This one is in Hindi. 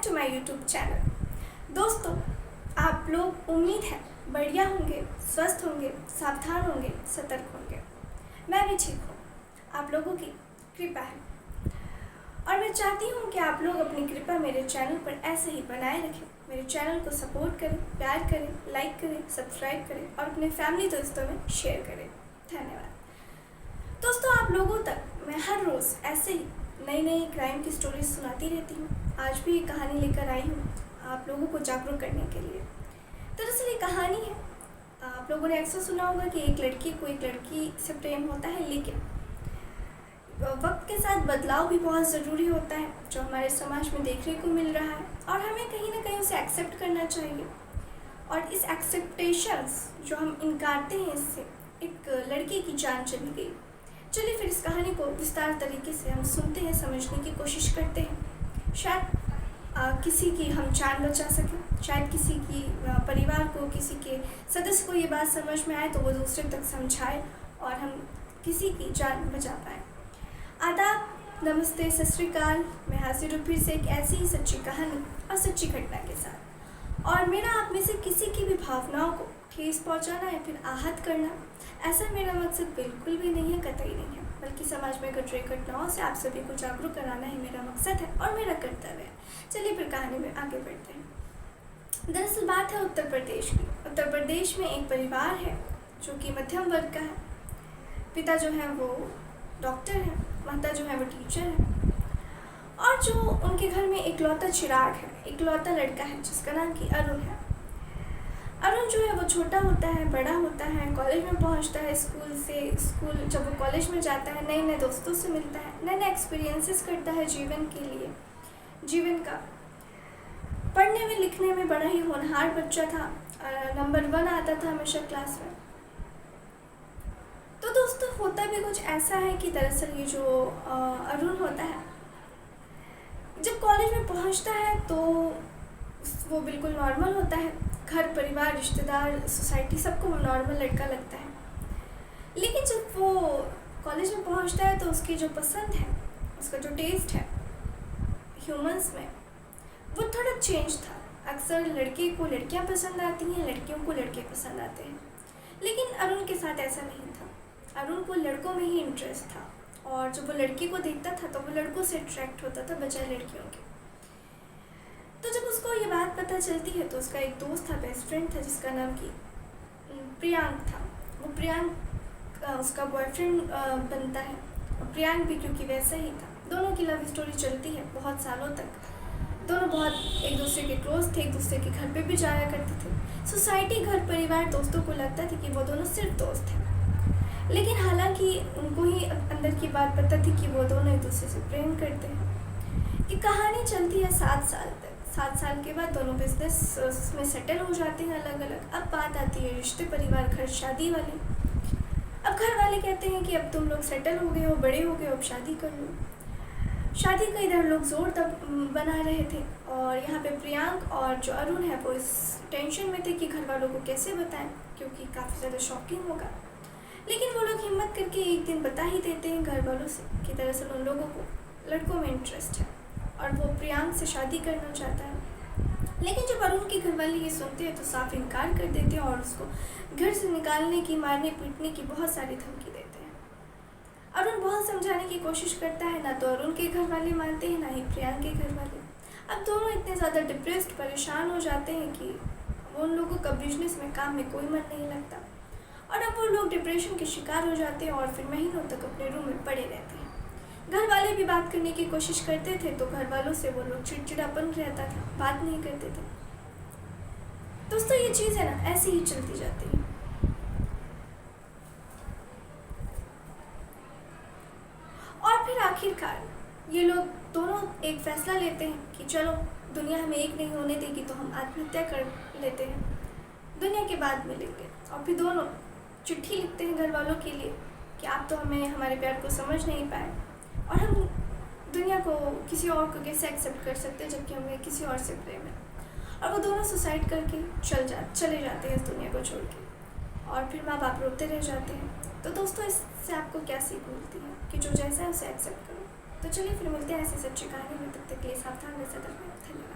To my YouTube channel. दोस्तों, आप लोग उम्मीद है बढ़िया होंगे, स्वस्थ होंगे, सावधान होंगे, सतर्क होंगे। मैं भी ठीक हूँ, आप लोगों की कृपा है और मैं चाहती हूँ कि आप लोग अपनी कृपा मेरे चैनल पर ऐसे ही बनाए रखें। मेरे चैनल को सपोर्ट करें, प्यार करें, लाइक करें, सब्सक्राइब करें और अपने फैमिली दोस्तों में शेयर करें। धन्यवाद। दोस्तों, आप लोगों तक मैं हर रोज़ ऐसे ही नई नई क्राइम की स्टोरीज सुनाती रहती हूँ। आज भी एक कहानी लेकर आई हूँ आप लोगों को जागरूक करने के लिए। दरअसल ये कहानी है, आप लोगों ने अक्सर सुना होगा कि एक लड़की को एक लड़की से प्रेम होता है, लेकिन वक्त के साथ बदलाव भी बहुत ज़रूरी होता है जो हमारे समाज में देखने को मिल रहा है और हमें कहीं ना कहीं उसे एक्सेप्ट करना चाहिए। और इस एक्सेप्टेशंस जो हम इनकारते हैं, इससे एक लड़की की जान चली गई। चलिए फिर इस कहानी को विस्तार तरीके से हम सुनते हैं, समझने की कोशिश करते हैं। शायद किसी की हम जान बचा सकें, शायद किसी की परिवार को, किसी के सदस्य को ये बात समझ में आए तो वो दूसरे तक समझाए और हम किसी की जान बचा पाए। आदाब, नमस्ते, सत श्री अकाल। मैं हाजिर हूँ फिर से एक ऐसी ही सच्ची कहानी और सच्ची घटना के साथ। और मेरा आप में से किसी की भी भावनाओं को ठेस पहुँचाना या फिर आहत करना, ऐसा मेरा मकसद बिल्कुल भी नहीं है, कतई नहीं है। बल्कि समाज में घट रही घटनाओं से आप सभी को जागरूक कराना ही मेरा मकसद है और मेरा कर्तव्य है। चलिए फिर कहानी में आगे बढ़ते हैं। दरअसल बात है उत्तर प्रदेश की। उत्तर प्रदेश में एक परिवार है जो कि मध्यम वर्ग का है। पिता जो है वो डॉक्टर है, माता जो है वो टीचर है और जो उनके घर में इकलौता चिराग है, इकलौता लड़का है जिसका नाम कि अरुण है। अरुण जो है वो छोटा होता है, बड़ा होता है, कॉलेज में पहुंचता है, स्कूल जब वो कॉलेज में जाता है नए नए दोस्तों से मिलता है, नए नए एक्सपीरियंसेस करता है जीवन के लिए, जीवन का। पढ़ने में लिखने में बड़ा ही होनहार बच्चा था, नंबर 1 आता था हमेशा क्लास में। तो दोस्तों, होता भी कुछ ऐसा है कि दरअसल ये जो अरुण होता है, जब कॉलेज में पहुंचता है तो वो बिल्कुल नॉर्मल होता है। घर परिवार, रिश्तेदार, सोसाइटी, सबको नॉर्मल लड़का लगता है। लेकिन जब वो कॉलेज में पहुंचता है तो उसकी जो पसंद है, उसका जो टेस्ट है ह्यूमंस में, वो थोड़ा चेंज था। अक्सर लड़के को लड़कियां पसंद आती हैं, लड़कियों को लड़के पसंद आते हैं। लेकिन अरुण के साथ ऐसा नहीं था। अरुण को लड़कों में ही इंटरेस्ट था और जब वो लड़की को देखता था तो वो लड़कों से अट्रैक्ट होता था बजाय लड़कियों के। तो जब उसको ये बात पता चलती है तो उसका एक दोस्त था, बेस्ट फ्रेंड था, जिसका नाम कि प्रियांक था। वो प्रियांक उसका बॉयफ्रेंड बनता है और प्रियांक भी क्योंकि वैसा ही था। दोनों की लव स्टोरी चलती है बहुत सालों तक। दोनों बहुत एक दूसरे के क्लोज थे, एक दूसरे के घर पे भी जाया करते थे। सोसाइटी, घर परिवार, दोस्तों को लगता था कि वो दोनों सिर्फ दोस्त हैं। लेकिन हालांकि उनको ही अंदर की बात पता थी कि वो दोनों एक दूसरे से प्रेम करते हैं। ये कहानी चलती है 7 साल तक। 7 साल के बाद दोनों बिजनेस में सेटल हो जाते हैं अलग अलग। अब बात आती है रिश्ते, परिवार, घर, शादी वाली। अब घर वाले कहते हैं कि अब तुम लोग सेटल हो गए हो, बड़े हो गए हो, अब शादी कर लो। शादी का इधर लोग जोर तब बना रहे थे और यहाँ पे प्रियांक और जो अरुण है वो इस टेंशन में थे कि घर वालों को कैसे बताएं, क्योंकि काफ़ी ज़्यादा शॉकिंग होगा। लेकिन वो लोग हिम्मत करके एक दिन बता ही देते हैं घर वालों से कि दरअसल उन लोगों को लड़कों में इंटरेस्ट है और वो प्रियांक से शादी करना चाहता है। लेकिन जब अरुण के घर वाले ये सुनते हैं तो साफ इनकार कर देते हैं और उसको घर से निकालने की, मारने पीटने की बहुत सारी धमकी देते हैं। अरुण बहुत समझाने की कोशिश करता है, ना तो अरुण के घर वाले मानते हैं, ना ही प्रियांक के घर वाले। अब दोनों इतने ज़्यादा डिप्रेस्ड, परेशान हो जाते हैं कि उन लोगों का बिजनेस में, काम में कोई मन नहीं लगता और अब वो लोग डिप्रेशन के शिकार हो जाते हैं और फिर महीनों तक अपने रूम में पड़े रहते हैं। घर वाले भी बात करने की कोशिश करते थे तो घर वालों से वो लोग चिड़चिड़ापन रहता था, बात नहीं करते थे। दोस्तों, ये चीज़ है ना, ऐसी ही चलती जाती है। और फिर आखिरकार ये लोग दोनों एक फैसला लेते हैं कि चलो, दुनिया हमें एक नहीं होने देगी तो हम आत्महत्या कर लेते हैं, दुनिया के बाद मिलेंगे। और फिर दोनों चिट्ठी लिखते हैं घर वालों के लिए कि आप तो हमें, हमारे प्यार को समझ नहीं पाए और हम दुनिया को, किसी और को कैसे एक्सेप्ट कर सकते हैं जबकि हमें किसी और से प्रेम है। और वो दोनों सुसाइड करके चले जाते हैं इस दुनिया को छोड़ के और फिर माँ बाप रोते रह जाते हैं। तो दोस्तों, इससे आपको क्या सीख मिलती है कि जो जैसा है उसे एक्सेप्ट करो। तो चलिए फिर मिलते हैं ऐसी सच्ची कहानी में, तब तक के लिए सावधान रहिए, सतर्क रहिए। धन्यवाद।